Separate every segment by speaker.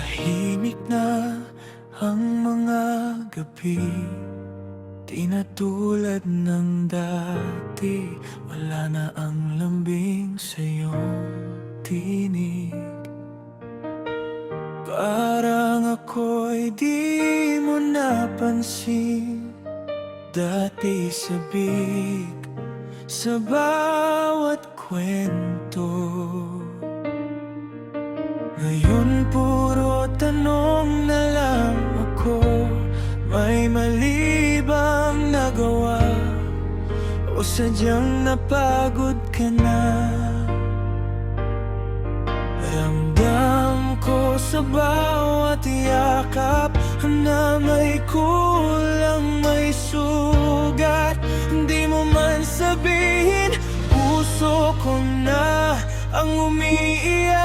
Speaker 1: Tahimik na ang mga gabi, di na tulad ng dati. Wala na ang lambing sa iyong tinig. Parang ako'y di mo napansin. Dati sabik sa bawat kwento, ngayon puro tanong na lang ako. May mali bang nagawa o sadyang napagod ka na? Ramdam ko sa bawat yakap na may kulang, may sugat. Hindi mo man sabihin, puso ko na ang umiiyak.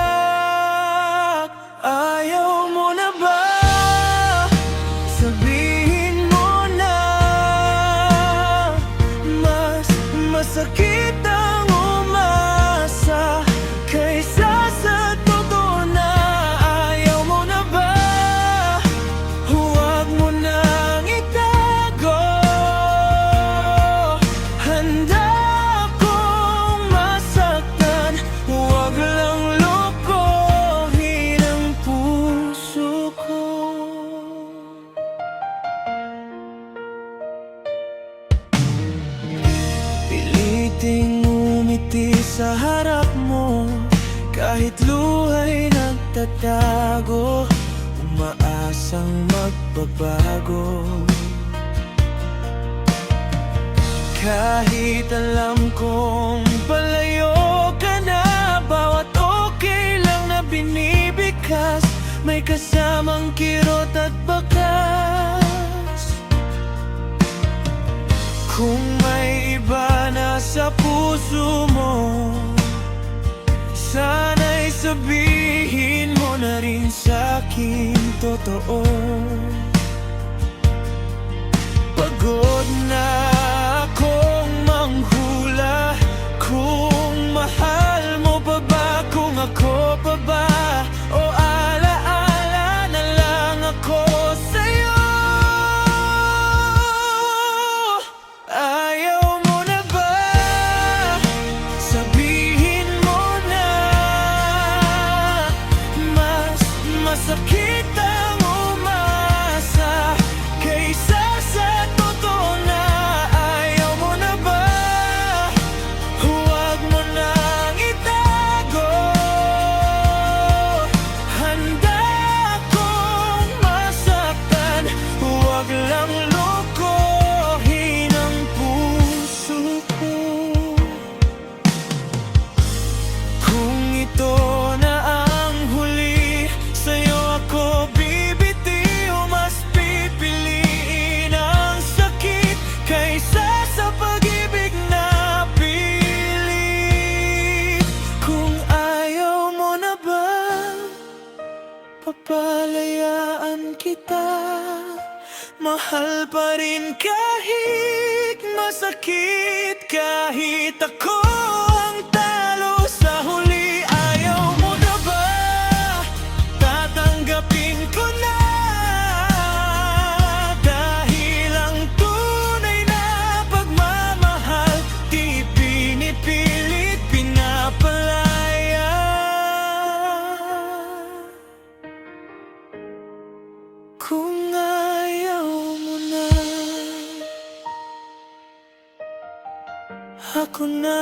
Speaker 1: Ayaw mo na ba? Sabihin mo na. Mas masakit ang umasa kaysa sa totoo na. Ayaw mo na ba? Huwag mo nang itago. Handa akong masaktan, huwag lang lokohin ang puso ko. Piliting umiti sa harap mo, kahit luha'y nagtatago, umaasang magbabago. Kahit alam kong palayo ka na, bawat okay lang na binibigkas, may kasamang kirot at bakas. Kung may iba na sa puso mo, sana'y sabihin mo na rin sa'kin totoo. Pagod na akong manghula, kung mahal mo pa ba, kung ako pa ba, o alaala na lang ako sa'yo. Ayaw mo na ba? Sabihin mo na. Mas masakit ang umasa kaysa sa totoo na. Ayaw mo na ba? Huwag mo nang itago. Handa akong masaktan, huwag lang lokohin ang puso ko. Kung ito na ang huli, sa'yo ako bibitiw. Mas pipiliin ang sakit kaysa sa pag-ibig na pilit. Kung ayaw mo na ba, papalayaan kita. Mahal pa rin kahit masakit, kahit ako ang talo sa huli. Ayaw mo na ba? Tatanggapin ko na, dahil ang tunay na pagmamahal di pinipilit, pinapalaya. Kung ayaw mo na, ako na